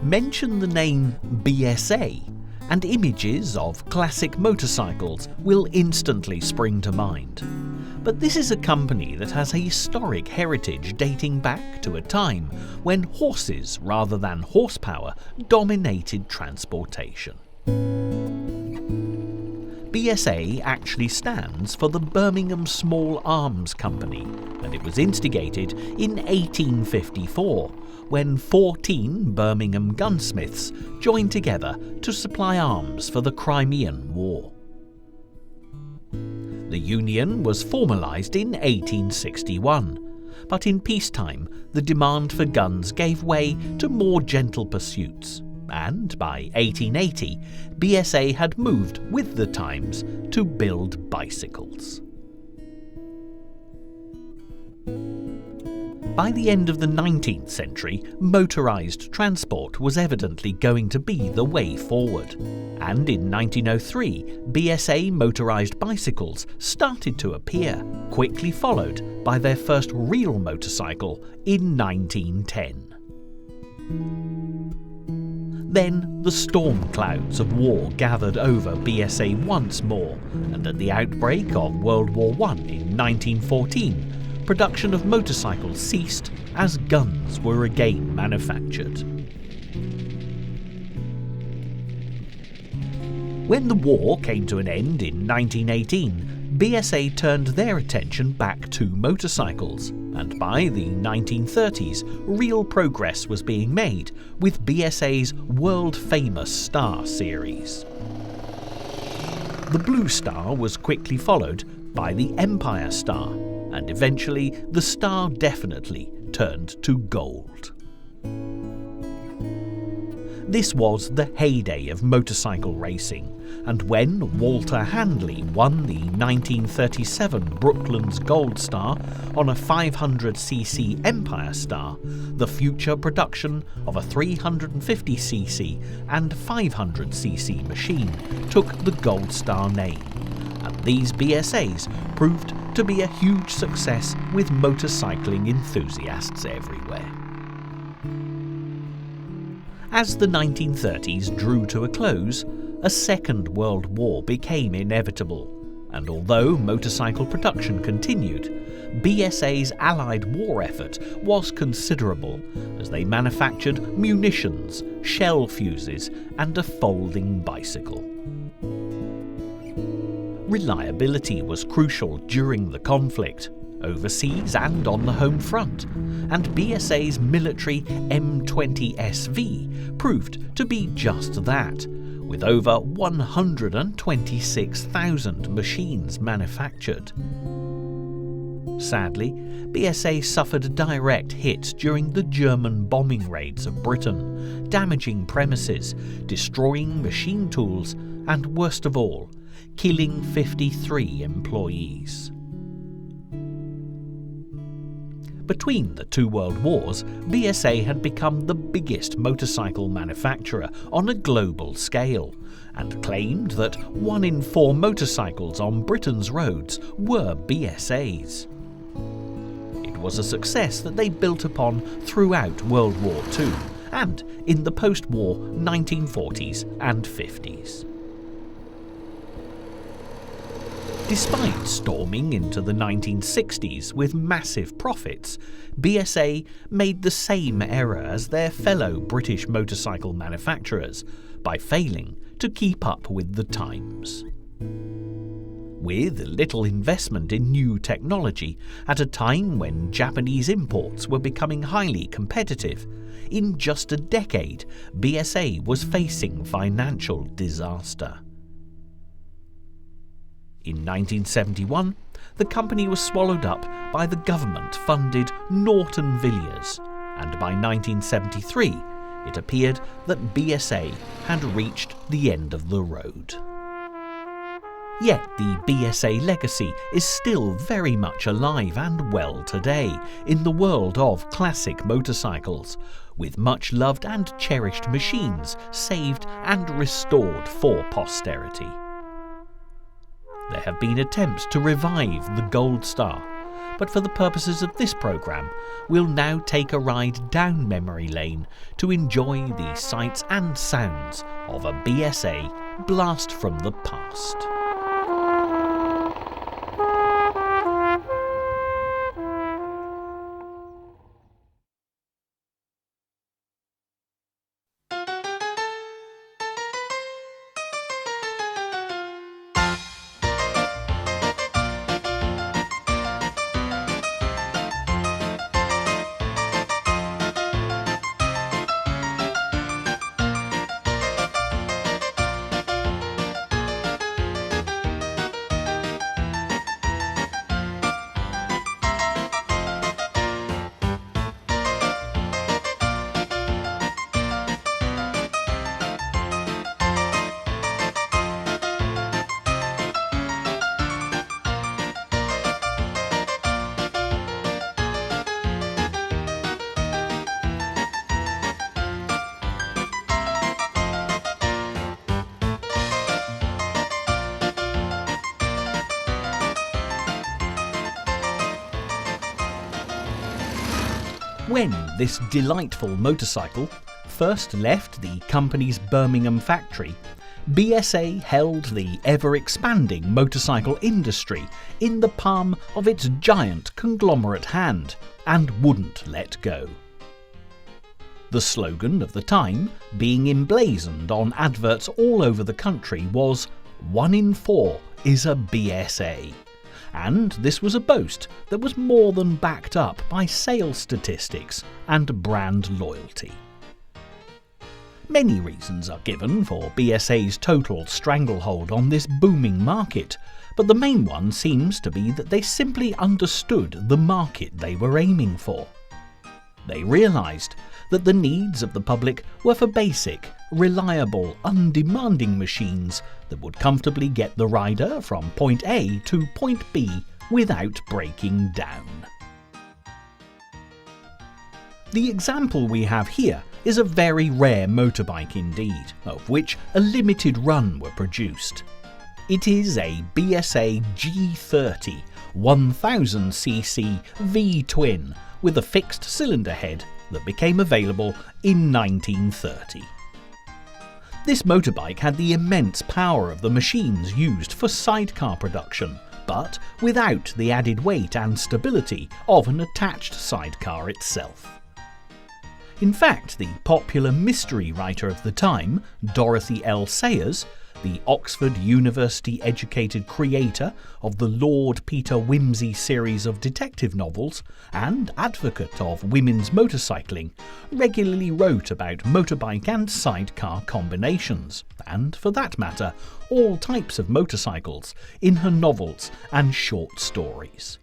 Mention the name BSA, and images of classic motorcycles will instantly spring to mind. But this is a company that has a historic heritage dating back to a time when horses rather than horsepower dominated transportation. BSA actually stands for the Birmingham Small Arms Company, and it was instigated in 1854 when 14 Birmingham gunsmiths joined together to supply arms for the Crimean War. The union was formalised in 1861, but in peacetime the demand for guns gave way to more gentle pursuits, and by 1880 BSA had moved with the times to build bicycles. By the end of the 19th century, motorised transport was evidently going to be the way forward, and in 1903 BSA motorised bicycles started to appear, quickly followed by their first real motorcycle in 1910. Then the storm clouds of war gathered over BSA once more, and at the outbreak of World War I in 1914, production of motorcycles ceased as guns were again manufactured. When the war came to an end in 1918, BSA turned their attention back to motorcycles, and by the 1930s, real progress was being made with BSA's world-famous Star series. The Blue Star was quickly followed by the Empire Star, and eventually the Star definitely turned to gold. This was the heyday of motorcycle racing, and when Walter Handley won the 1937 Brooklands Gold Star on a 500cc Empire Star, the future production of a 350cc and 500cc machine took the Gold Star name, and these BSAs proved to be a huge success with motorcycling enthusiasts everywhere. As the 1930s drew to a close, a Second World War became inevitable, and although motorcycle production continued, BSA's Allied war effort was considerable as they manufactured munitions, shell fuses, and a folding bicycle. Reliability was crucial during the conflict, overseas and on the home front, and BSA's military M20SV proved to be just that, with over 126,000 machines manufactured. Sadly, BSA suffered a direct hit during the German bombing raids of Britain, damaging premises, destroying machine tools, and worst of all, killing 53 employees. Between the two world wars, BSA had become the biggest motorcycle manufacturer on a global scale, and claimed that 1 in 4 motorcycles on Britain's roads were BSAs. It was a success that they built upon throughout World War II and in the post-war 1940s and 50s. Despite storming into the 1960s with massive profits, BSA made the same error as their fellow British motorcycle manufacturers by failing to keep up with the times. With little investment in new technology at a time when Japanese imports were becoming highly competitive, in just a decade BSA was facing financial disaster. In 1971, the company was swallowed up by the government-funded Norton Villiers, and by 1973 it appeared that BSA had reached the end of the road. Yet the BSA legacy is still very much alive and well today in the world of classic motorcycles, with much loved and cherished machines saved and restored for posterity. There have been attempts to revive the Gold Star, but for the purposes of this programme, we'll now take a ride down memory lane to enjoy the sights and sounds of a BSA blast from the past. When this delightful motorcycle first left the company's Birmingham factory, BSA held the ever-expanding motorcycle industry in the palm of its giant conglomerate hand and wouldn't let go. The slogan of the time, being emblazoned on adverts all over the country, was "1 in 4 is a BSA." And this was a boast that was more than backed up by sales statistics and brand loyalty. Many reasons are given for BSA's total stranglehold on this booming market, but the main one seems to be that they simply understood the market they were aiming for. They realised that the needs of the public were for basic, reliable, undemanding machines that would comfortably get the rider from point A to point B without breaking down. The example we have here is a very rare motorbike indeed, of which a limited run were produced. It is a BSA G30 1000cc V-twin with a fixed cylinder head that became available in 1930. This motorbike had the immense power of the machines used for sidecar production, but without the added weight and stability of an attached sidecar itself. In fact, the popular mystery writer of the time, Dorothy L. Sayers, the Oxford University-educated creator of the Lord Peter Wimsey series of detective novels and advocate of women's motorcycling, regularly wrote about motorbike and sidecar combinations, and, for that matter, all types of motorcycles, in her novels and short stories.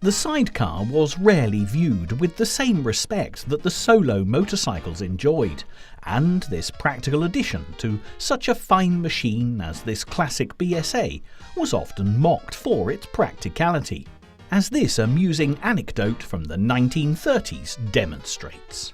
The sidecar was rarely viewed with the same respect that the solo motorcycles enjoyed, and this practical addition to such a fine machine as this classic BSA was often mocked for its practicality, as this amusing anecdote from the 1930s demonstrates.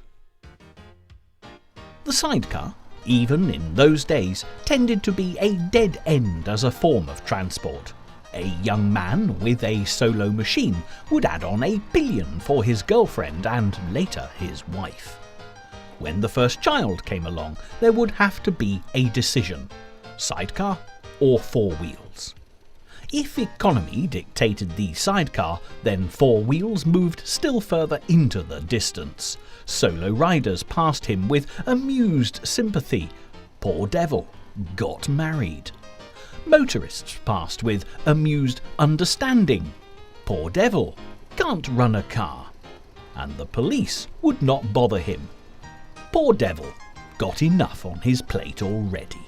The sidecar, even in those days, tended to be a dead end as a form of transport. A young man with a solo machine would add on a pillion for his girlfriend and later his wife. When the first child came along, there would have to be a decision: sidecar or four wheels. If economy dictated the sidecar, then four wheels moved still further into the distance. Solo riders passed him with amused sympathy. Poor devil, got married. Motorists passed with amused understanding. Poor devil, can't run a car. And the police would not bother him. Poor devil, got enough on his plate already.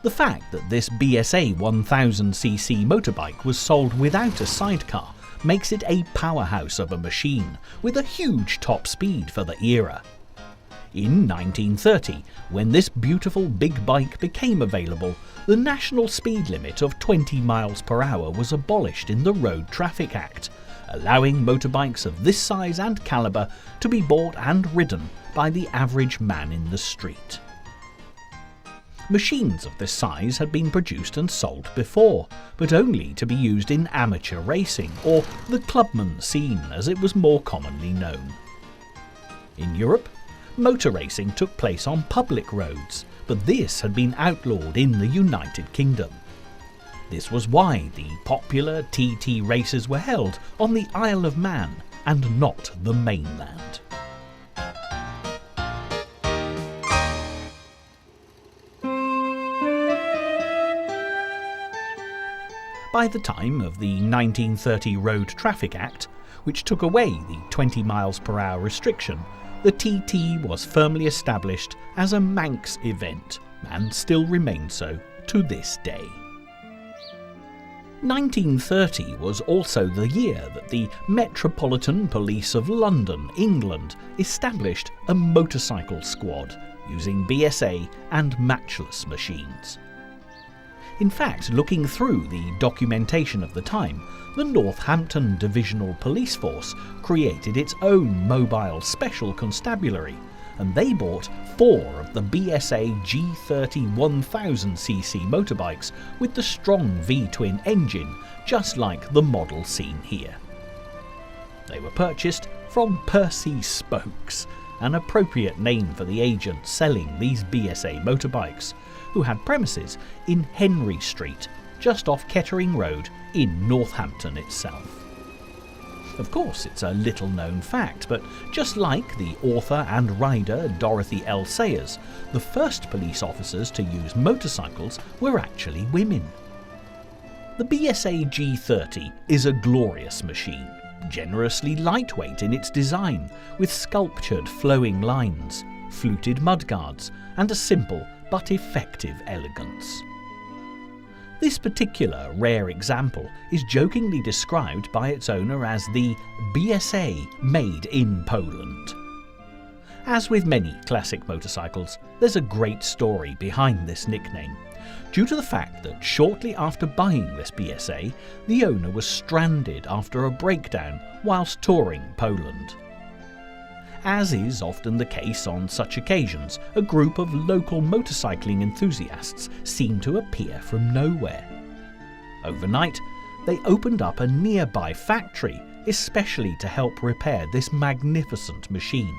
The fact that this BSA 1000cc motorbike was sold without a sidecar makes it a powerhouse of a machine with a huge top speed for the era. In 1930, when this beautiful big bike became available, the national speed limit of 20 miles per hour was abolished in the Road Traffic Act, allowing motorbikes of this size and calibre to be bought and ridden by the average man in the street. Machines of this size had been produced and sold before, but only to be used in amateur racing, or the clubman scene as it was more commonly known. In Europe, motor racing took place on public roads, but this had been outlawed in the United Kingdom. This was why the popular TT races were held on the Isle of Man and not the mainland. By the time of the 1930 Road Traffic Act, which took away the 20 miles per hour restriction, the TT was firmly established as a Manx event and still remains so to this day. 1930 was also the year that the Metropolitan Police of London, England, established a motorcycle squad using BSA and matchless machines. In fact, looking through the documentation of the time, the Northampton Divisional Police Force created its own mobile special constabulary, and they bought 4 of the BSA G30 1000cc motorbikes with the strong V-twin engine, just like the model seen here. They were purchased from Percy Spokes, an appropriate name for the agent selling these BSA motorbikes, who had premises in Henry Street, just off Kettering Road in Northampton itself. Of course, it's a little-known fact, but just like the author and rider Dorothy L. Sayers, the first police officers to use motorcycles were actually women. The BSA G30 is a glorious machine, generously lightweight in its design, with sculptured flowing lines, fluted mudguards, and a simple but effective elegance. This particular rare example is jokingly described by its owner as the BSA made in Poland. As with many classic motorcycles, there's a great story behind this nickname, due to the fact that shortly after buying this BSA, the owner was stranded after a breakdown whilst touring Poland. As is often the case on such occasions, a group of local motorcycling enthusiasts seemed to appear from nowhere. Overnight, they opened up a nearby factory, especially to help repair this magnificent machine.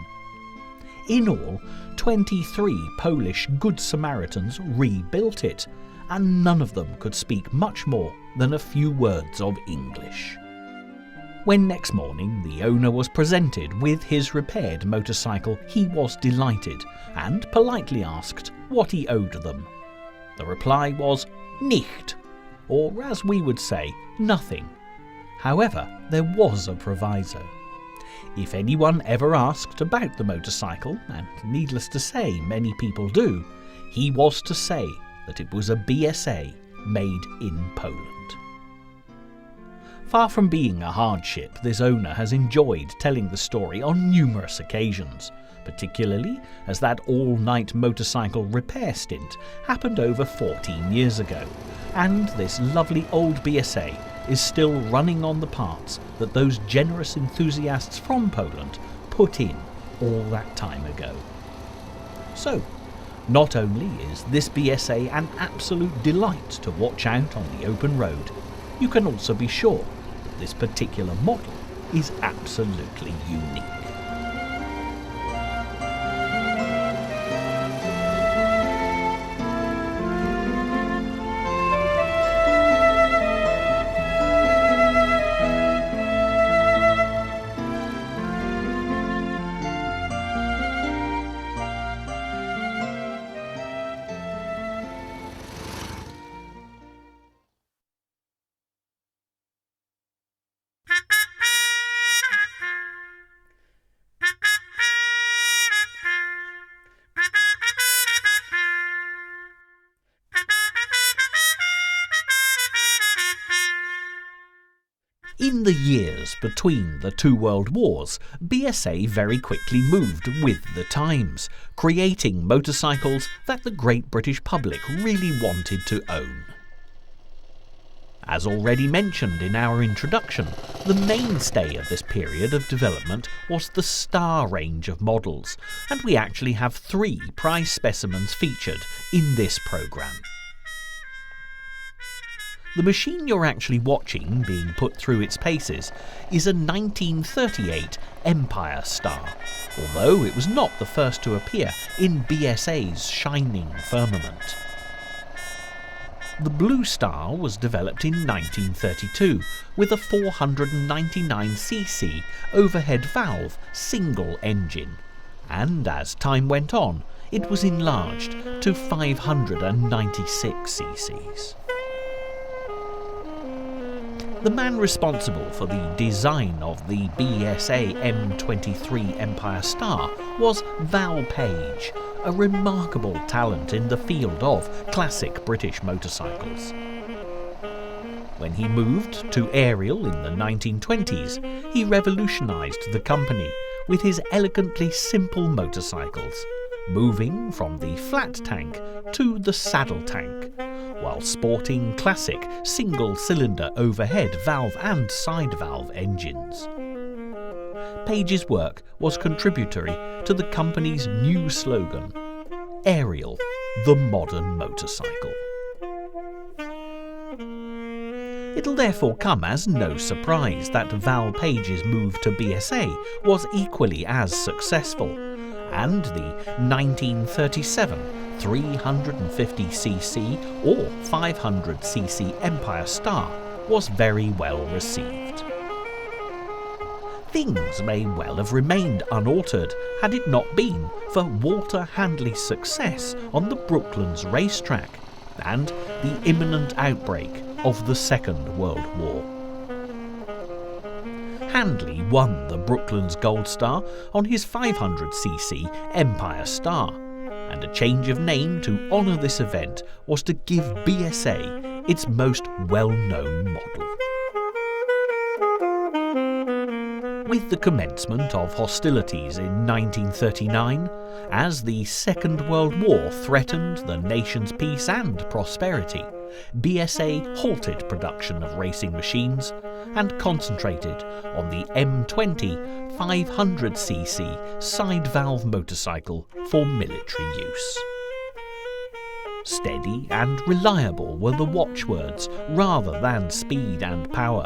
In all, 23 Polish Good Samaritans rebuilt it, and none of them could speak much more than a few words of English. When next morning the owner was presented with his repaired motorcycle, he was delighted and politely asked what he owed them. The reply was nicht, or as we would say, nothing. However, there was a proviso. If anyone ever asked about the motorcycle, and needless to say many people do, he was to say that it was a BSA made in Poland. Far from being a hardship, this owner has enjoyed telling the story on numerous occasions, particularly as that all-night motorcycle repair stint happened over 14 years ago, and this lovely old BSA is still running on the parts that those generous enthusiasts from Poland put in all that time ago. So, not only is this BSA an absolute delight to watch out on the open road, you can also be sure this particular model is absolutely unique. In the years between the two world wars, BSA very quickly moved with the times, creating motorcycles that the great British public really wanted to own. As already mentioned in our introduction, The mainstay of this period of development was the Star range of models, and we actually have 3 prize specimens featured in this programme. The machine you're actually watching being put through its paces is a 1938 Empire Star, although it was not the first to appear in BSA's shining firmament. The Blue Star was developed in 1932 with a 499cc overhead valve single engine, and as time went on it was enlarged to 596 cc's. The man responsible for the design of the BSA M23 Empire Star was Val Page, a remarkable talent in the field of classic British motorcycles. When he moved to aerial in the 1920s, he revolutionised the company with his elegantly simple motorcycles, moving from the flat tank to the saddle tank, while sporting classic single-cylinder overhead valve and side valve engines. Page's work was contributory to the company's new slogan, "Aerial, the modern motorcycle." It'll therefore come as no surprise that Val Page's move to BSA was equally as successful, and the 1937 350cc or 500cc Empire Star was very well received. Things may well have remained unaltered had it not been for Walter Handley's success on the Brooklands racetrack and the imminent outbreak of the Second World War. Handley won the Brooklands Gold Star on his 500cc Empire Star, and a change of name to honour this event was to give BSA its most well-known model. With the commencement of hostilities in 1939, as the Second World War threatened the nation's peace and prosperity, BSA halted production of racing machines and concentrated on the M20 500cc side valve motorcycle for military use. Steady and reliable were the watchwords rather than speed and power.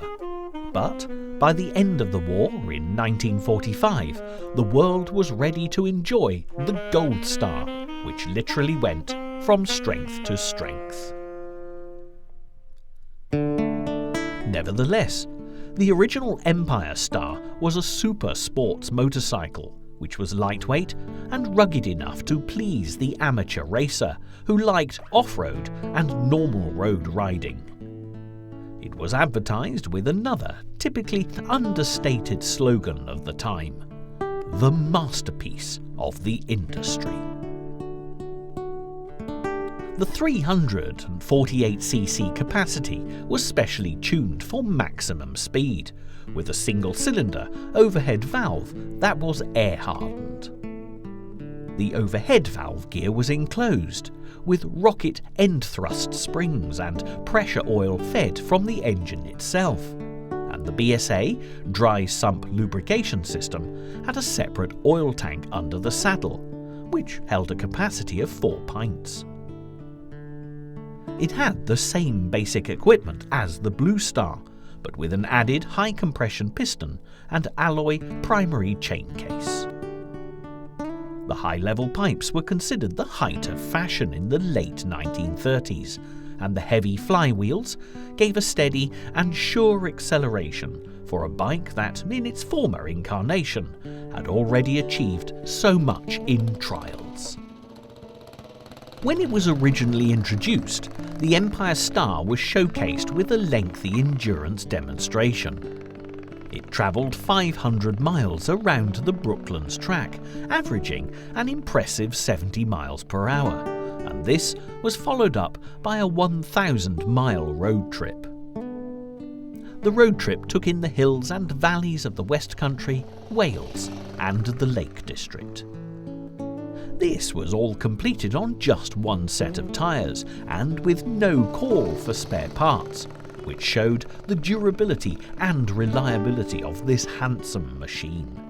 But by the end of the war in 1945, the world was ready to enjoy the Gold Star, which literally went from strength to strength. Nevertheless, the original Empire Star was a super sports motorcycle, which was lightweight and rugged enough to please the amateur racer who liked off-road and normal road riding. It was advertised with another, typically understated slogan of the time: the masterpiece of the industry. The 348cc capacity was specially tuned for maximum speed, with a single-cylinder overhead valve that was air-hardened. The overhead valve gear was enclosed, with rocket end-thrust springs and pressure oil fed from the engine itself, and the BSA dry sump lubrication system had a separate oil tank under the saddle, which held a capacity of 4 pints. It had the same basic equipment as the Blue Star, but with an added high-compression piston and alloy primary chain case. The high-level pipes were considered the height of fashion in the late 1930s, and the heavy flywheels gave a steady and sure acceleration for a bike that, in its former incarnation, had already achieved so much in trials. When it was originally introduced, the Empire Star was showcased with a lengthy endurance demonstration. It travelled 500 miles around the Brooklands track, averaging an impressive 70 miles per hour, and this was followed up by a 1,000-mile road trip. The road trip took in the hills and valleys of the West Country, Wales, and the Lake District. This was all completed on just one set of tyres and with no call for spare parts, which showed the durability and reliability of this handsome machine.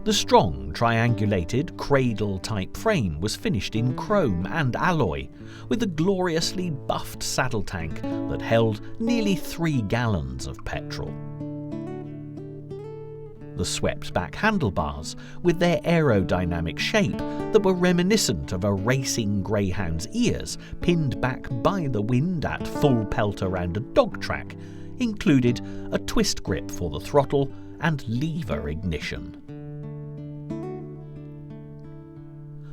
The strong, triangulated, cradle-type frame was finished in chrome and alloy, with a gloriously buffed saddle tank that held nearly 3 gallons of petrol. The swept-back handlebars, with their aerodynamic shape that were reminiscent of a racing greyhound's ears pinned back by the wind at full pelt around a dog track, included a twist grip for the throttle and lever ignition.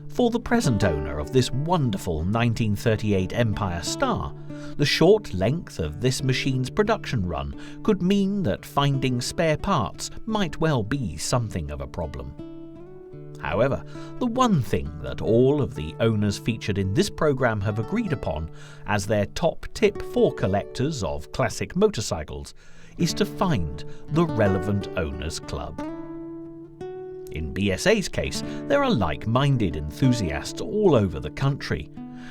For the present owner of this wonderful 1938 Empire Star, the short length of this machine's production run could mean that finding spare parts might well be something of a problem. However, the one thing that all of the owners featured in this programme have agreed upon as their top tip for collectors of classic motorcycles is to find the relevant owners club. In BSA's case, there are like-minded enthusiasts all over the country,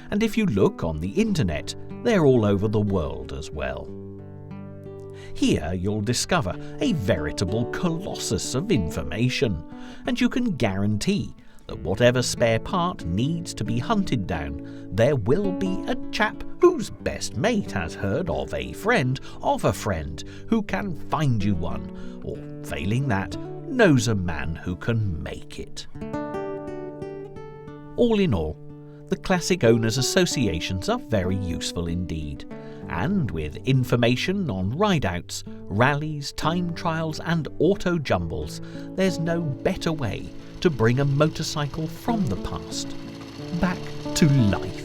and if you look on the internet, they're all over the world as well. Here you'll discover a veritable colossus of information, and you can guarantee that whatever spare part needs to be hunted down, there will be a chap whose best mate has heard of a friend who can find you one, or failing that, knows a man who can make it. All in all, the Classic Owners Associations are very useful indeed, and with information on rideouts, rallies, time trials and auto jumbles, there's no better way to bring a motorcycle from the past back to life.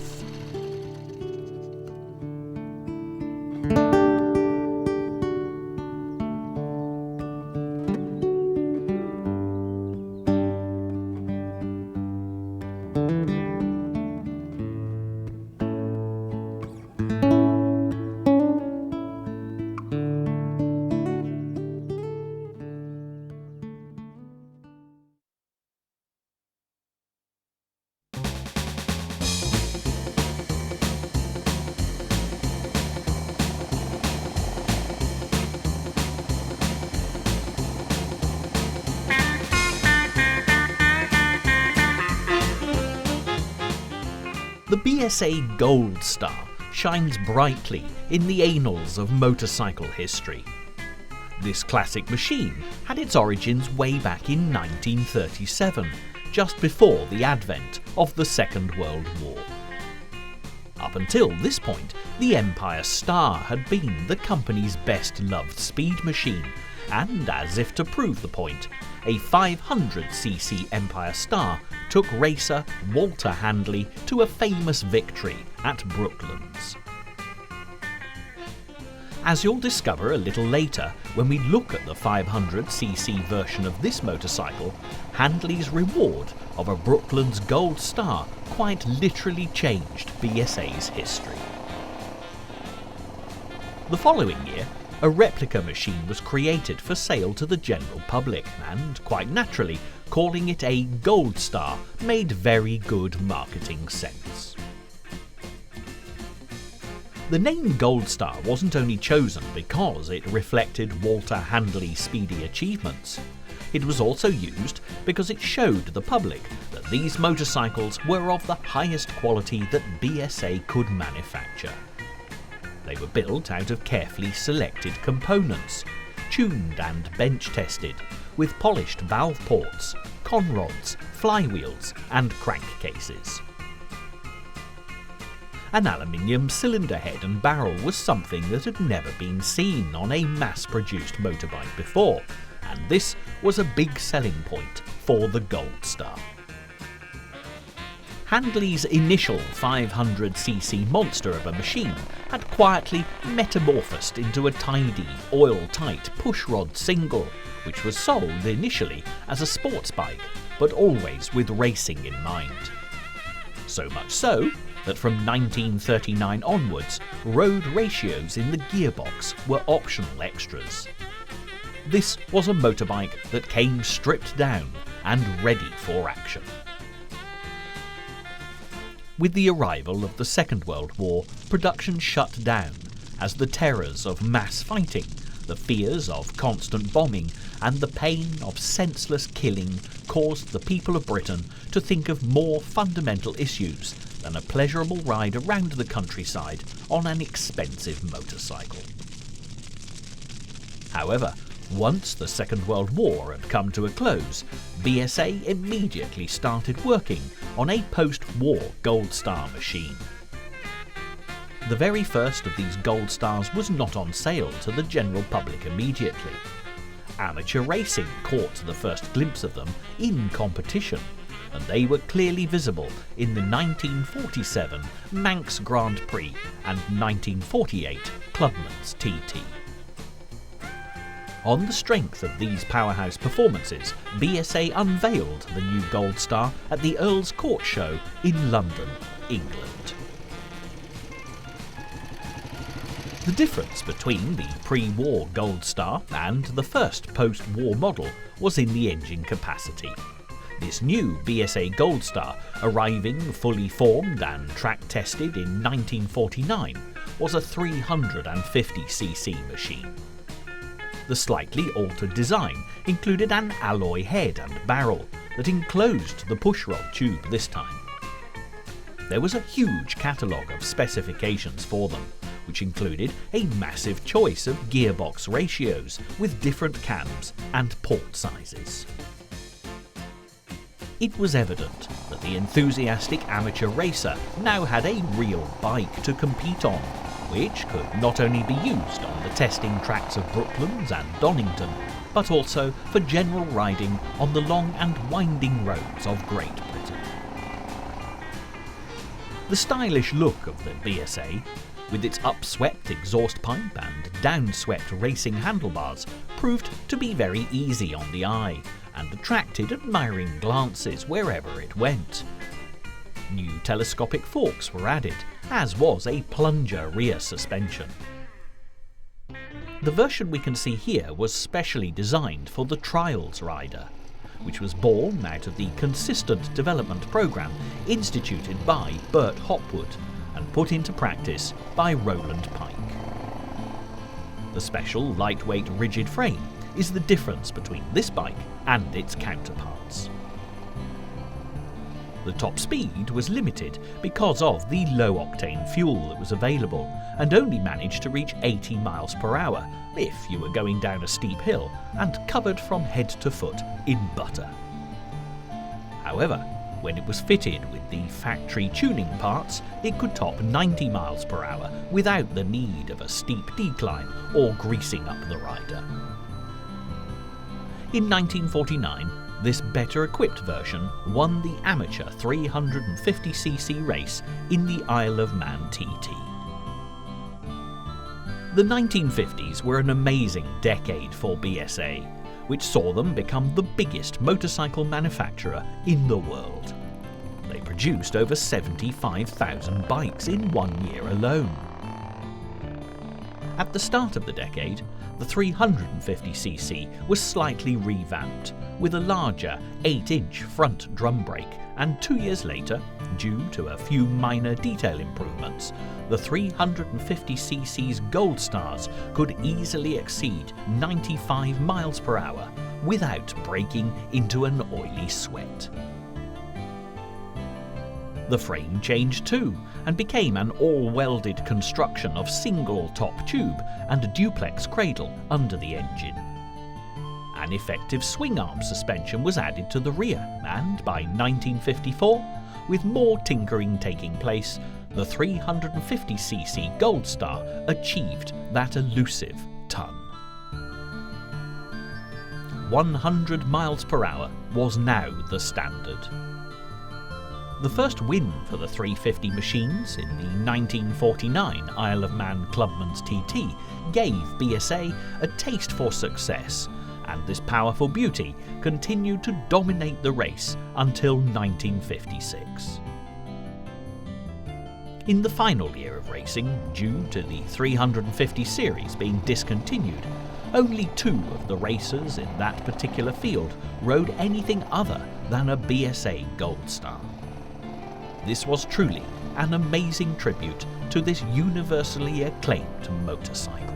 The BSA Gold Star shines brightly in the annals of motorcycle history. This classic machine had its origins way back in 1937, just before the advent of the Second World War. Up until this point, the Empire Star had been the company's best-loved speed machine, and as if to prove the point, a 500cc Empire Star took racer Walter Handley to a famous victory at Brooklands. As you'll discover a little later when we look at the 500cc version of this motorcycle, Handley's reward of a Brooklands Gold Star quite literally changed BSA's history. The following year, a replica machine was created for sale to the general public, and quite naturally, calling it a Gold Star made very good marketing sense. The name Gold Star wasn't only chosen because it reflected Walter Handley's speedy achievements. It was also used because it showed the public that these motorcycles were of the highest quality that BSA could manufacture. They were built out of carefully selected components, tuned and bench tested, with polished valve ports, conrods, flywheels and crankcases. An aluminium cylinder head and barrel was something that had never been seen on a mass-produced motorbike before, and this was a big selling point for the Gold Star. Handley's initial 500cc monster of a machine had quietly metamorphosed into a tidy, oil-tight pushrod single, which was sold initially as a sports bike, but always with racing in mind. So much so that from 1939 onwards, road ratios in the gearbox were optional extras. This was a motorbike that came stripped down and ready for action. With the arrival of the Second World War, production shut down as the terrors of mass fighting, the fears of constant bombing, and the pain of senseless killing caused the people of Britain to think of more fundamental issues than a pleasurable ride around the countryside on an expensive motorcycle. However, once the Second World War had come to a close, BSA immediately started working on a post-war Gold Star machine. The very first of these Gold Stars was not on sale to the general public immediately. Amateur racing caught the first glimpse of them in competition, and they were clearly visible in the 1947 Manx Grand Prix and 1948 Clubman's TT. On the strength of these powerhouse performances, BSA unveiled the new Gold Star at the Earl's Court Show in London, England. The difference between the pre-war Gold Star and the first post-war model was in the engine capacity. This new BSA Gold Star, arriving fully formed and track-tested in 1949, was a 350cc machine. The slightly altered design included an alloy head and barrel that enclosed the pushrod tube this time. There was a huge catalogue of specifications for them, which included a massive choice of gearbox ratios with different cams and port sizes. It was evident that the enthusiastic amateur racer now had a real bike to compete on, which could not only be used on the testing tracks of Brooklands and Donington, but also for general riding on the long and winding roads of Great Britain. The stylish look of the BSA, with its upswept exhaust pipe and downswept racing handlebars, proved to be very easy on the eye and attracted admiring glances wherever it went. New telescopic forks were added, as was a plunger rear suspension. The version we can see here was specially designed for the Trials rider, which was born out of the consistent development programme instituted by Bert Hopwood and put into practice by Roland Pike. The special lightweight rigid frame is the difference between this bike and its counterparts. The top speed was limited because of the low-octane fuel that was available, and only managed to reach 80 miles per hour if you were going down a steep hill and covered from head to foot in butter. However, when it was fitted with the factory tuning parts, it could top 90 miles per hour without the need of a steep decline or greasing up the rider. In 1949, this better-equipped version won the amateur 350cc race in the Isle of Man TT. The 1950s were an amazing decade for BSA, which saw them become the biggest motorcycle manufacturer in the world. They produced over 75,000 bikes in 1 year alone. At the start of the decade, the 350cc was slightly revamped, with a larger 8-inch front drum brake, and 2 years later, due to a few minor detail improvements, the 350cc's Gold Stars could easily exceed 95 miles per hour without breaking into an oily sweat. The frame changed too, and became an all-welded construction of single top tube and a duplex cradle under the engine. An effective swing-arm suspension was added to the rear, and by 1954, with more tinkering taking place, the 350cc Gold Star achieved that elusive ton. 100 miles per hour was now the standard. The first win for the 350 machines in the 1949 Isle of Man Clubman's TT gave BSA a taste for success, and this powerful beauty continued to dominate the race until 1956. In the final year of racing, due to the 350 series being discontinued, only 2 of the racers in that particular field rode anything other than a BSA Gold Star. This was truly an amazing tribute to this universally acclaimed motorcycle.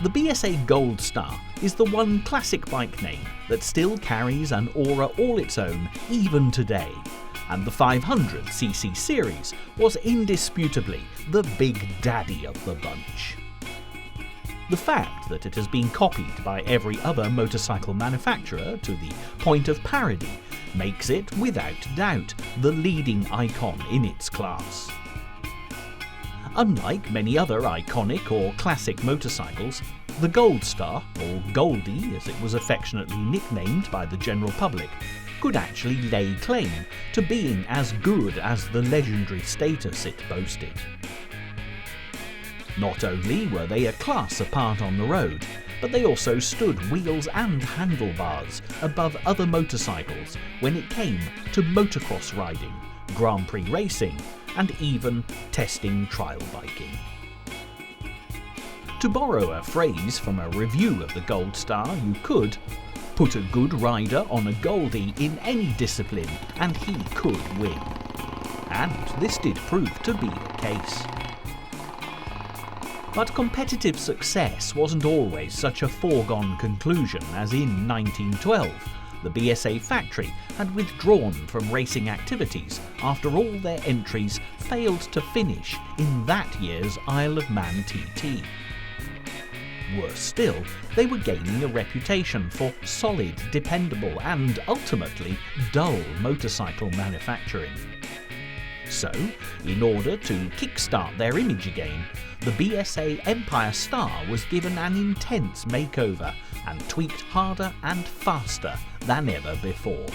The BSA Gold Star is the one classic bike name that still carries an aura all its own even today, and the 500cc series was indisputably the big daddy of the bunch. The fact that it has been copied by every other motorcycle manufacturer to the point of parody makes it, without doubt, the leading icon in its class. Unlike many other iconic or classic motorcycles, the Gold Star, or Goldie as it was affectionately nicknamed by the general public, could actually lay claim to being as good as the legendary status it boasted. Not only were they a class apart on the road, but they also stood wheels and handlebars above other motorcycles when it came to motocross riding, Grand Prix racing, and even testing trial biking. To borrow a phrase from a review of the Gold Star, you could put a good rider on a Goldie in any discipline and he could win. And this did prove to be the case. But competitive success wasn't always such a foregone conclusion, as in 1912, the BSA factory had withdrawn from racing activities after all their entries failed to finish in that year's Isle of Man TT. Worse still, they were gaining a reputation for solid, dependable and, ultimately, dull motorcycle manufacturing. So, in order to kickstart their image again, the BSA Empire Star was given an intense makeover and tweaked harder and faster than ever before.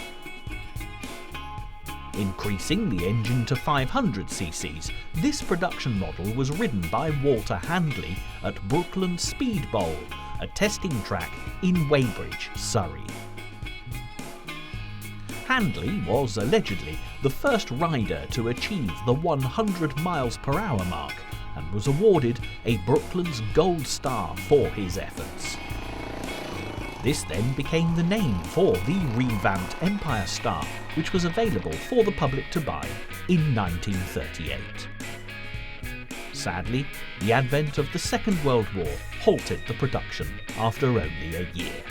Increasing the engine to 500cc's, this production model was ridden by Walter Handley at Brookland Speed Bowl, a testing track in Weybridge, Surrey. Handley was allegedly the first rider to achieve the 100 miles per hour mark and was awarded a Brooklands Gold Star for his efforts. This then became the name for the revamped Empire Star, which was available for the public to buy in 1938. Sadly, the advent of the Second World War halted the production after only a year.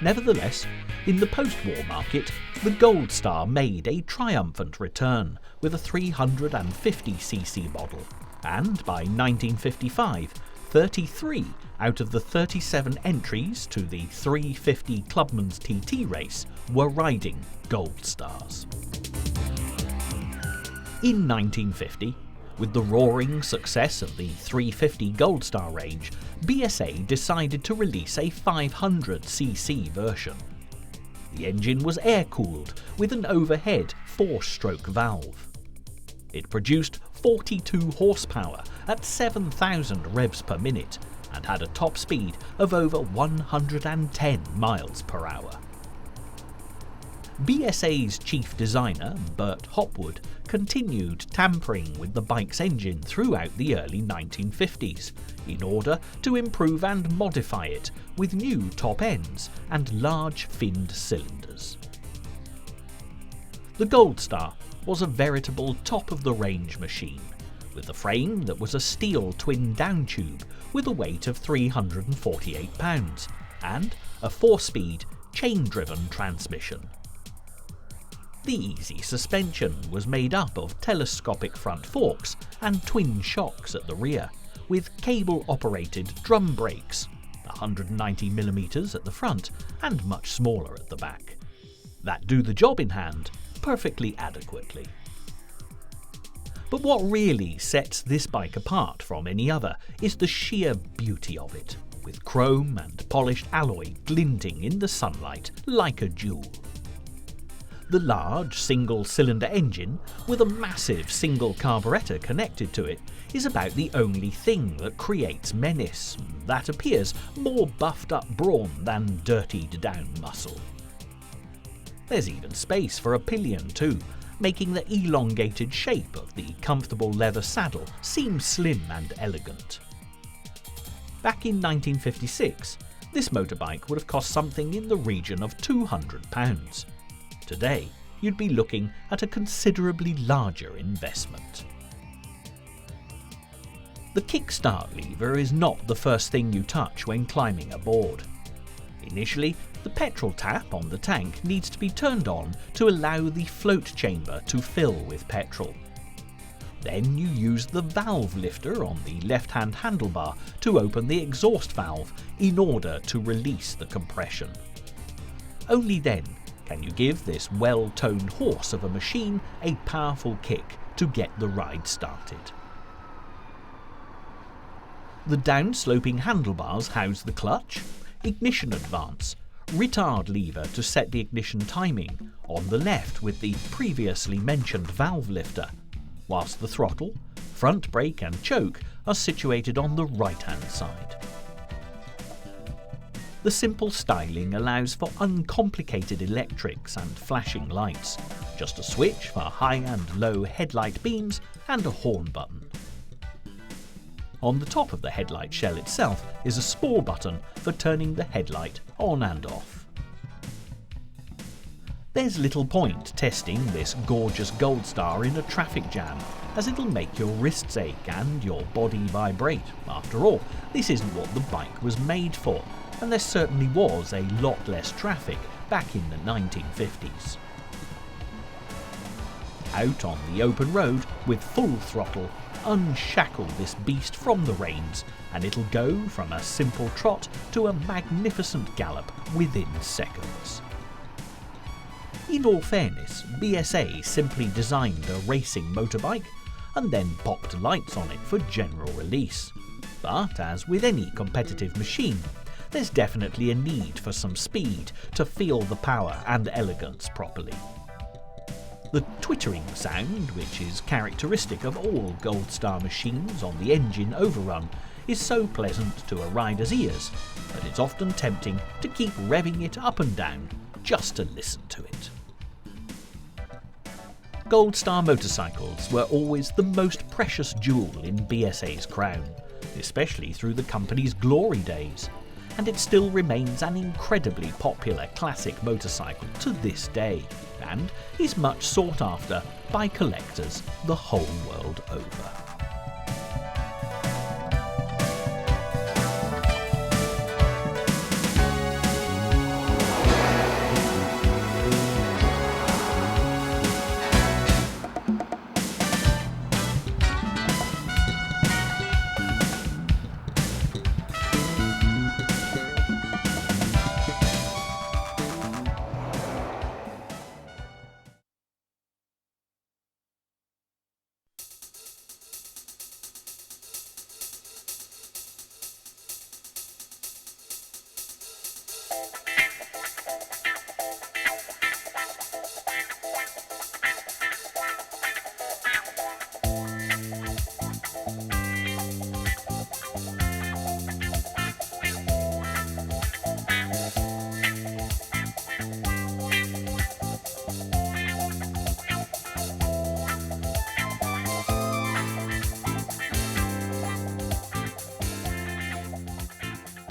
Nevertheless, in the post-war market, the Gold Star made a triumphant return with a 350cc model, and by 1955, 33 out of the 37 entries to the 350 Clubman's TT race were riding Gold Stars. In 1950, with the roaring success of the 350 Gold Star range, BSA decided to release a 500cc version. The engine was air-cooled with an overhead 4-stroke valve. It produced 42 horsepower at 7,000 revs per minute and had a top speed of over 110 miles per hour. BSA's chief designer, Bert Hopwood, continued tampering with the bike's engine throughout the early 1950s in order to improve and modify it with new top ends and large finned cylinders. The Gold Star was a veritable top-of-the-range machine, with a frame that was a steel twin down tube with a weight of 348 pounds and a 4-speed chain-driven transmission. The easy suspension was made up of telescopic front forks and twin shocks at the rear, with cable-operated drum brakes, 190mm at the front and much smaller at the back, that do the job in hand perfectly adequately. But what really sets this bike apart from any other is the sheer beauty of it, with chrome and polished alloy glinting in the sunlight like a jewel. The large single-cylinder engine, with a massive single carburettor connected to it, is about the only thing that creates menace, that appears more buffed-up brawn than dirtied-down muscle. There's even space for a pillion too, making the elongated shape of the comfortable leather saddle seem slim and elegant. Back in 1956, this motorbike would have cost something in the region of £200. Today, you'd be looking at a considerably larger investment. The kickstart lever is not the first thing you touch when climbing aboard. Initially, the petrol tap on the tank needs to be turned on to allow the float chamber to fill with petrol. Then you use the valve lifter on the left-hand handlebar to open the exhaust valve in order to release the compression. Only then can you give this well-toned horse of a machine a powerful kick to get the ride started. The down-sloping handlebars house the clutch, ignition advance, retard lever to set the ignition timing on the left with the previously mentioned valve lifter, whilst the throttle, front brake and choke are situated on the right-hand side. The simple styling allows for uncomplicated electrics and flashing lights, just a switch for high and low headlight beams and a horn button. On the top of the headlight shell itself is a small button for turning the headlight on and off. There's little point testing this gorgeous Gold Star in a traffic jam, as it'll make your wrists ache and your body vibrate. After all, this isn't what the bike was made for, and there certainly was a lot less traffic back in the 1950s. Out on the open road, with full throttle, unshackle this beast from the reins, and it'll go from a simple trot to a magnificent gallop within seconds. In all fairness, BSA simply designed a racing motorbike and then popped lights on it for general release. But as with any competitive machine, there's definitely a need for some speed to feel the power and elegance properly. The twittering sound, which is characteristic of all Gold Star machines on the engine overrun, is so pleasant to a rider's ears that it's often tempting to keep revving it up and down just to listen to it. Gold Star motorcycles were always the most precious jewel in BSA's crown, especially through the company's glory days, and it still remains an incredibly popular classic motorcycle to this day, and is much sought after by collectors the whole world over.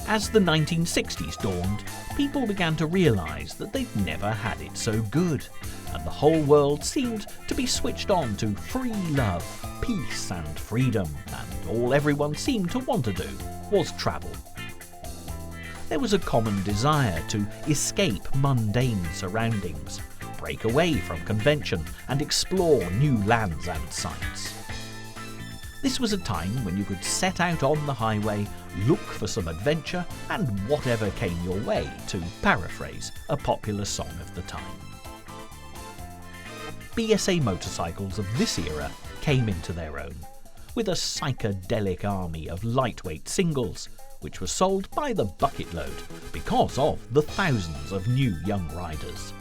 As the 1960s dawned, people began to realise that they'd never had it so good, and the whole world seemed to be switched on to free love, peace and freedom, and all everyone seemed to want to do was travel. there was a common desire to escape mundane surroundings, break away from convention and explore new lands and sights. This was a time when you could set out on the highway, look for some adventure and whatever came your way, to paraphrase a popular song of the time. BSA motorcycles of this era came into their own, with a psychedelic army of lightweight singles, which were sold by the bucket load because of the thousands of new young riders.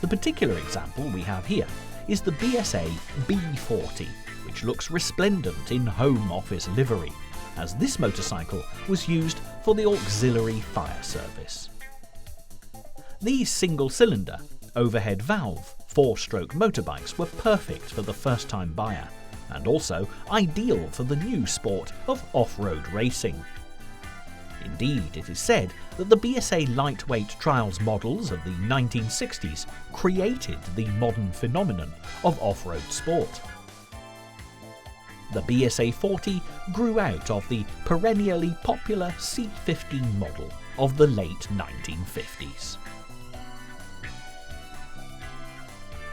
The particular example we have here is the BSA B40, which looks resplendent in Home Office livery, as this motorcycle was used for the auxiliary fire service. These single-cylinder, overhead valve, 4-stroke motorbikes were perfect for the first-time buyer, and also ideal for the new sport of off-road racing. Indeed, it is said that the BSA lightweight trials models of the 1960s created the modern phenomenon of off-road sport. The BSA 40 grew out of the perennially popular C15 model of the late 1950s.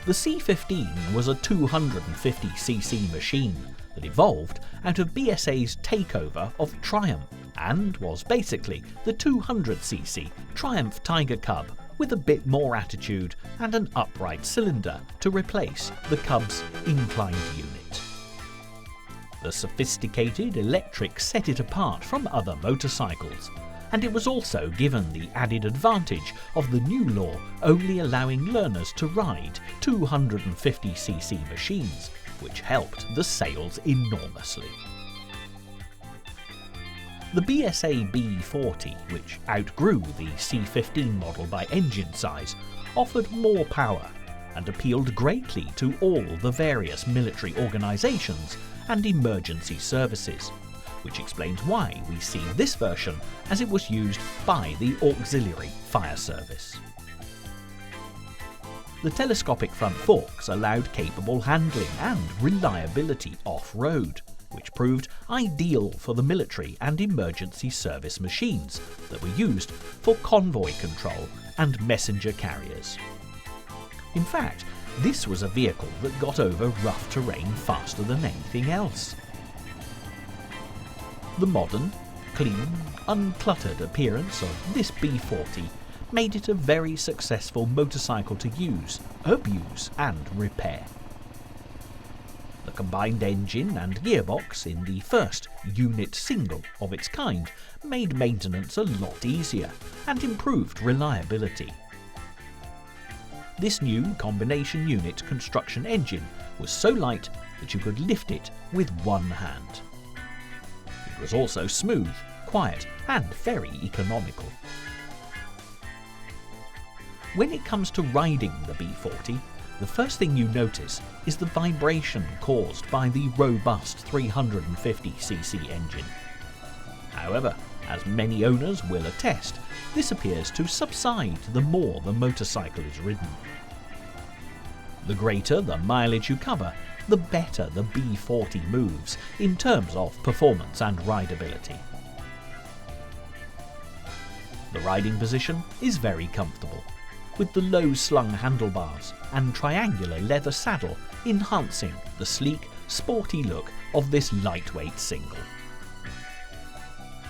The C15 was a 250cc machine that evolved out of BSA's takeover of Triumph and was basically the 200cc Triumph Tiger Cub with a bit more attitude and an upright cylinder to replace the Cub's inclined unit. The sophisticated electric set it apart from other motorcycles, and it was also given the added advantage of the new law only allowing learners to ride 250cc machines, which helped the sales enormously. The BSA B40, which outgrew the C15 model by engine size, offered more power and appealed greatly to all the various military organisations and emergency services, which explains why we see this version as it was used by the auxiliary fire service. The telescopic front forks allowed capable handling and reliability off-road, which proved ideal for the military and emergency service machines that were used for convoy control and messenger carriers. In fact, this was a vehicle that got over rough terrain faster than anything else. The modern, clean, uncluttered appearance of this B40 made it a very successful motorcycle to use, abuse and repair. The combined engine and gearbox in the first unit single of its kind made maintenance a lot easier and improved reliability. This new combination unit construction engine was so light that you could lift it with one hand. It was also smooth, quiet and very economical. When it comes to riding the B40, the first thing you notice is the vibration caused by the robust 350cc engine. However, as many owners will attest, this appears to subside the more the motorcycle is ridden. The greater the mileage you cover, the better the B40 moves in terms of performance and rideability. The riding position is very comfortable, with the low-slung handlebars and triangular leather saddle enhancing the sleek, sporty look of this lightweight single.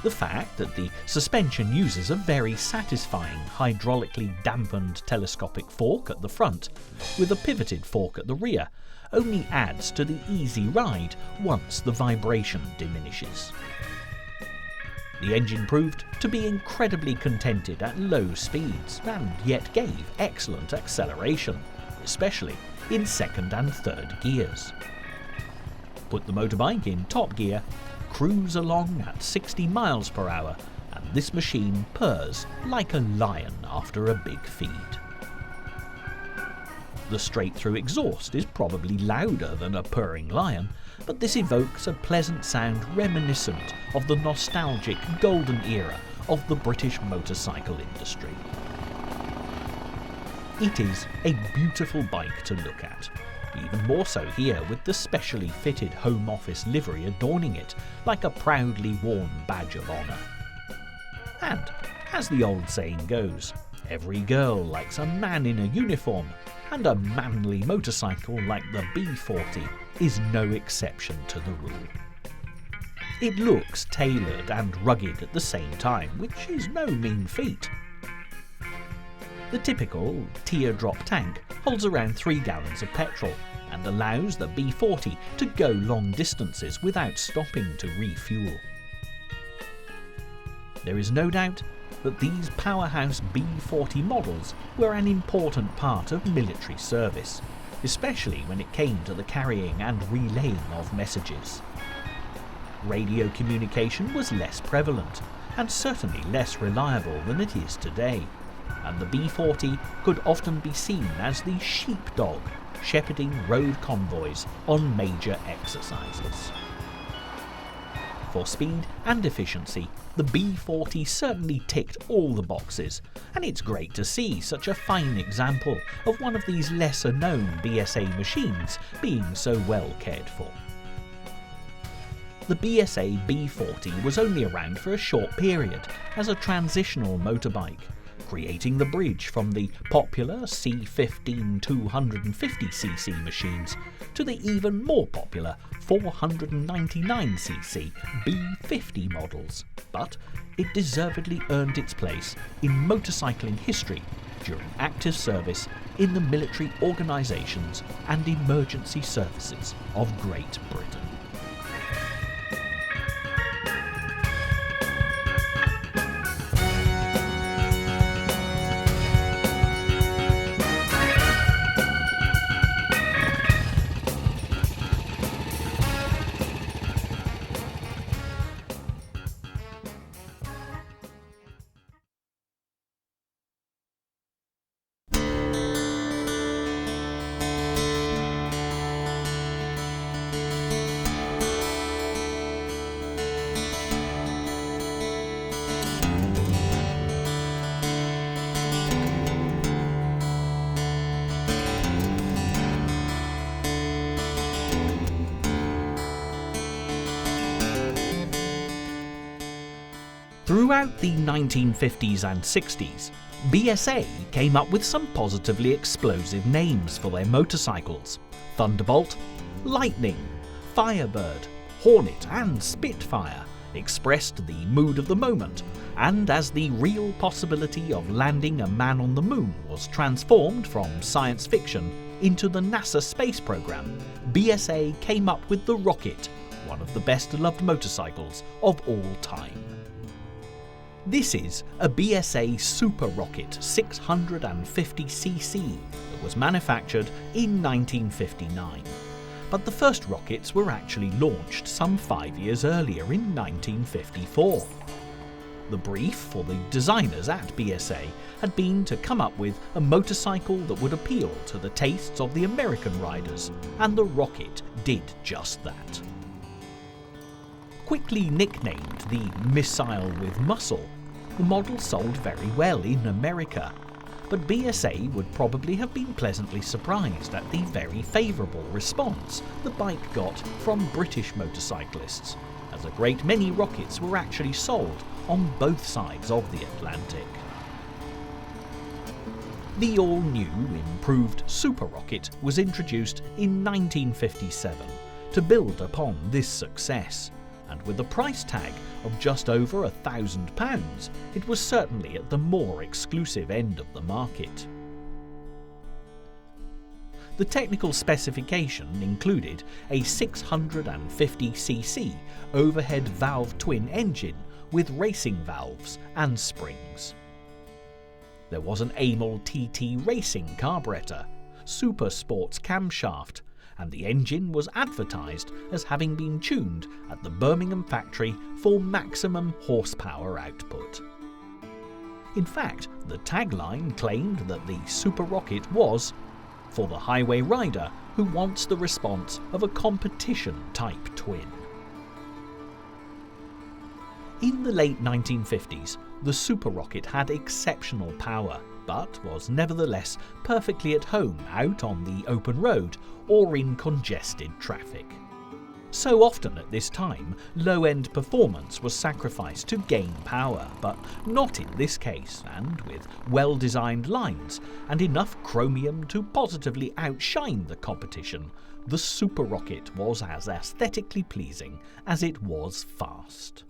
The fact that the suspension uses a very satisfying hydraulically dampened telescopic fork at the front, with a pivoted fork at the rear, only adds to the easy ride once the vibration diminishes. The engine proved to be incredibly contented at low speeds and yet gave excellent acceleration, especially in second and third gears. Put the motorbike in top gear, cruise along at 60 miles per hour, and this machine purrs like a lion after a big feed. The straight-through exhaust is probably louder than a purring lion, but this evokes a pleasant sound reminiscent of the nostalgic golden era of the British motorcycle industry. It is a beautiful bike to look at, even more so here with the specially fitted Home Office livery adorning it like a proudly worn badge of honour. And, as the old saying goes, every girl likes a man in a uniform, and a manly motorcycle like the B40 is no exception to the rule. It looks tailored and rugged at the same time, which is no mean feat. The typical teardrop tank holds around 3 gallons of petrol and allows the B40 to go long distances without stopping to refuel. There is no doubt that these powerhouse B40 models were an important part of military service, especially when it came to the carrying and relaying of messages. Radio communication was less prevalent and certainly less reliable than it is today, and the B40 could often be seen as the sheepdog shepherding road convoys on major exercises. For speed and efficiency, the B40 certainly ticked all the boxes, and it's great to see such a fine example of one of these lesser known BSA machines being so well cared for. The BSA B40 was only around for a short period as a transitional motorbike, creating the bridge from the popular C15 250cc machines to the even more popular 499cc B50 models, but it deservedly earned its place in motorcycling history during active service in the military organisations and emergency services of Great Britain. Throughout the 1950s and 60s, BSA came up with some positively explosive names for their motorcycles: Thunderbolt, Lightning, Firebird, Hornet and Spitfire expressed the mood of the moment, and as the real possibility of landing a man on the moon was transformed from science fiction into the NASA space program, BSA came up with the Rocket, one of the best-loved motorcycles of all time. This is a BSA Super Rocket 650cc that was manufactured in 1959. But the first rockets were actually launched some 5 years earlier in 1954. The brief for the designers at BSA had been to come up with a motorcycle that would appeal to the tastes of the American riders, and the Rocket did just that. Quickly nicknamed the Missile with Muscle, the model sold very well in America, but BSA would probably have been pleasantly surprised at the very favourable response the bike got from British motorcyclists, as a great many Rockets were actually sold on both sides of the Atlantic. The all-new, improved Super Rocket was introduced in 1957 to build upon this success, and with a price tag of just over £1,000, it was certainly at the more exclusive end of the market. The technical specification included a 650cc overhead valve twin engine with racing valves and springs. There was an Amel TT Racing carburettor, Super Sports camshaft, and the engine was advertised as having been tuned at the Birmingham factory for maximum horsepower output. In fact, the tagline claimed that the Super Rocket was for the highway rider who wants the response of a competition-type twin. In the late 1950s, the Super Rocket had exceptional power, but was nevertheless perfectly at home out on the open road or in congested traffic. So often at this time, low-end performance was sacrificed to gain power, but not in this case, and with well-designed lines and enough chromium to positively outshine the competition, the Super Rocket was as aesthetically pleasing as it was fast.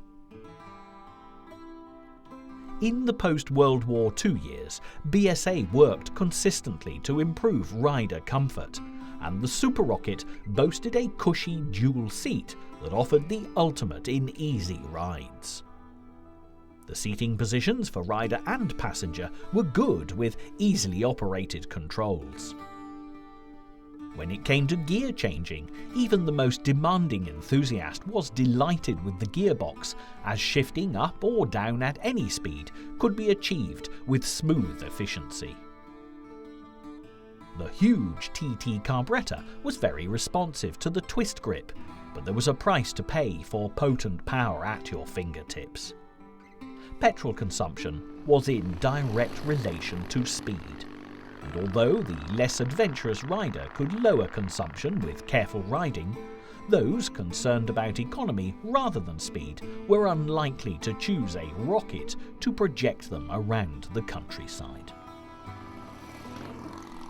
In the post-World War II years, BSA worked consistently to improve rider comfort, and the Super Rocket boasted a cushy dual seat that offered the ultimate in easy rides. The seating positions for rider and passenger were good with easily operated controls. When it came to gear changing, even the most demanding enthusiast was delighted with the gearbox, as shifting up or down at any speed could be achieved with smooth efficiency. The huge TT carburettor was very responsive to the twist grip, but there was a price to pay for potent power at your fingertips. Petrol consumption was in direct relation to speed, and although the less adventurous rider could lower consumption with careful riding, those concerned about economy rather than speed were unlikely to choose a rocket to project them around the countryside.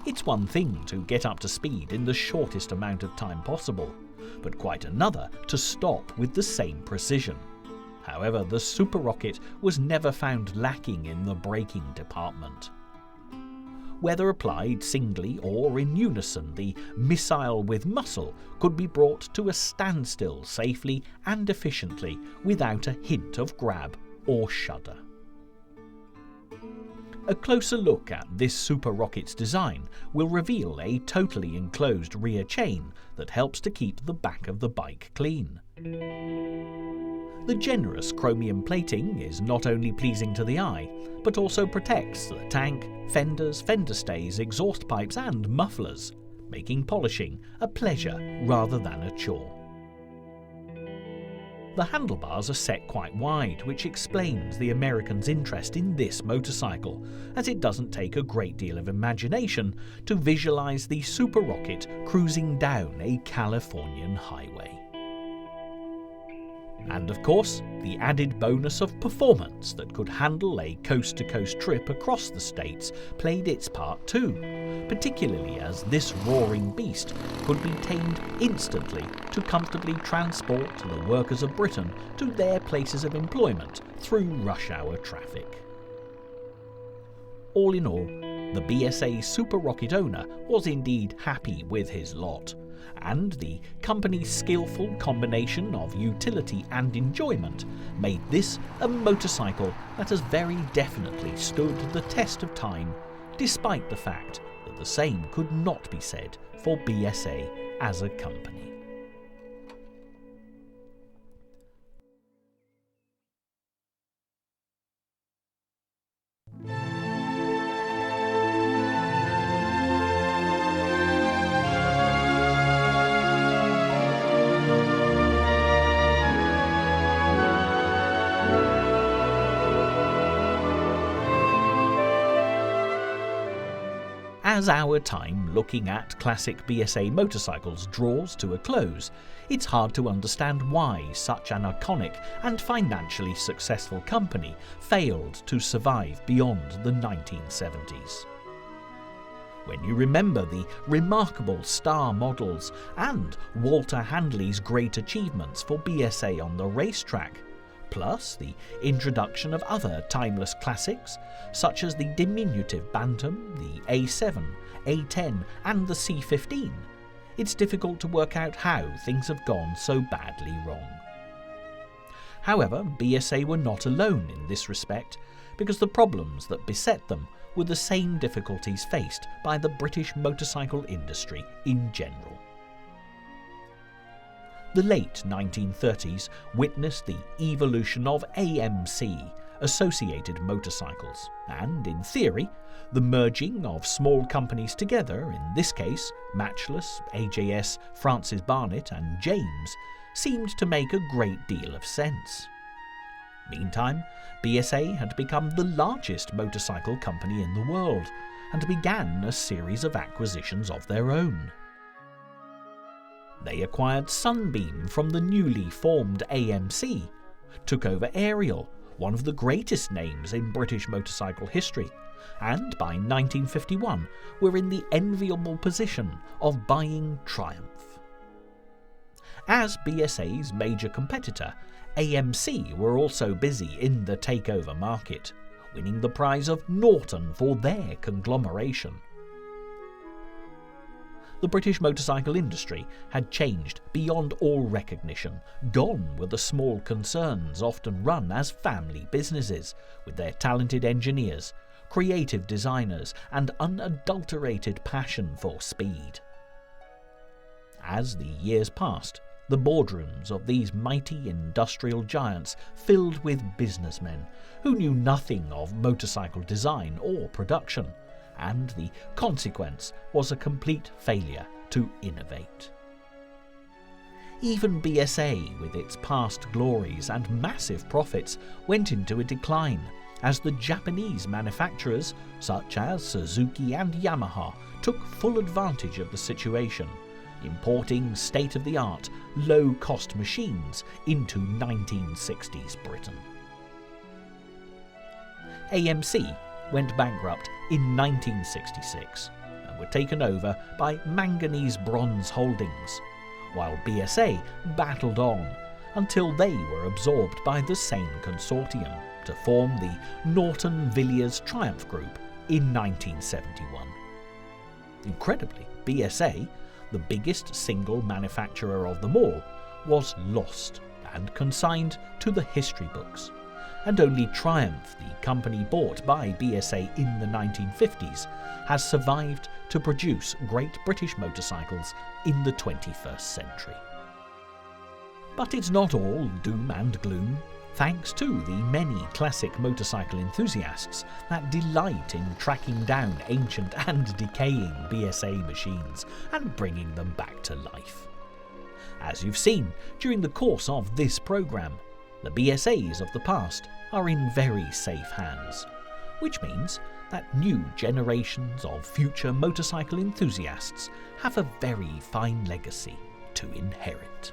It's one thing to get up to speed in the shortest amount of time possible, but quite another to stop with the same precision. However, the Super Rocket was never found lacking in the braking department. Whether applied singly or in unison, the missile with muscle could be brought to a standstill safely and efficiently without a hint of grab or shudder. A closer look at this Super Rocket's design will reveal a totally enclosed rear chain that helps to keep the back of the bike clean. The generous chromium plating is not only pleasing to the eye, but also protects the tank, fenders, fender stays, exhaust pipes and mufflers, making polishing a pleasure rather than a chore. The handlebars are set quite wide, which explains the Americans' interest in this motorcycle, as it doesn't take a great deal of imagination to visualize the Super Rocket cruising down a Californian highway. And of course, the added bonus of performance that could handle a coast-to-coast trip across the states played its part too, particularly as this roaring beast could be tamed instantly to comfortably transport the workers of Britain to their places of employment through rush hour traffic. All in all, the BSA Super Rocket owner was indeed happy with his lot, and the company's skillful combination of utility and enjoyment made this a motorcycle that has very definitely stood the test of time, despite the fact that the same could not be said for BSA as a company. As our time looking at classic BSA motorcycles draws to a close, it's hard to understand why such an iconic and financially successful company failed to survive beyond the 1970s. When you remember the remarkable star models and Walter Handley's great achievements for BSA on the racetrack, plus the introduction of other timeless classics such as the diminutive Bantam, the A7, A10 and the C15, it's difficult to work out how things have gone so badly wrong. However, BSA were not alone in this respect, because the problems that beset them were the same difficulties faced by the British motorcycle industry in general. The late 1930s witnessed the evolution of AMC, Associated Motorcycles, and, in theory, the merging of small companies together, in this case Matchless, AJS, Francis Barnett and James, seemed to make a great deal of sense. Meantime, BSA had become the largest motorcycle company in the world, and began a series of acquisitions of their own. They acquired Sunbeam from the newly formed AMC, took over Ariel, one of the greatest names in British motorcycle history, and by 1951 were in the enviable position of buying Triumph. As BSA's major competitor, AMC were also busy in the takeover market, winning the prize of Norton for their conglomeration. The British motorcycle industry had changed beyond all recognition. Gone were the small concerns often run as family businesses, with their talented engineers, creative designers, and unadulterated passion for speed. As the years passed, the boardrooms of these mighty industrial giants filled with businessmen who knew nothing of motorcycle design or production, and the consequence was a complete failure to innovate. Even BSA, with its past glories and massive profits, went into a decline as the Japanese manufacturers, such as Suzuki and Yamaha, took full advantage of the situation, importing state-of-the-art, low-cost machines into 1960s Britain. AMC went bankrupt in 1966 and were taken over by Manganese Bronze Holdings, while BSA battled on until they were absorbed by the same consortium to form the Norton Villiers Triumph Group in 1971. Incredibly, BSA, the biggest single manufacturer of them all, was lost and consigned to the history books, and only Triumph, the company bought by BSA in the 1950s, has survived to produce great British motorcycles in the 21st century. But it's not all doom and gloom, thanks to the many classic motorcycle enthusiasts that delight in tracking down ancient and decaying BSA machines and bringing them back to life. As you've seen during the course of this programme, the BSAs of the past are in very safe hands, which means that new generations of future motorcycle enthusiasts have a very fine legacy to inherit.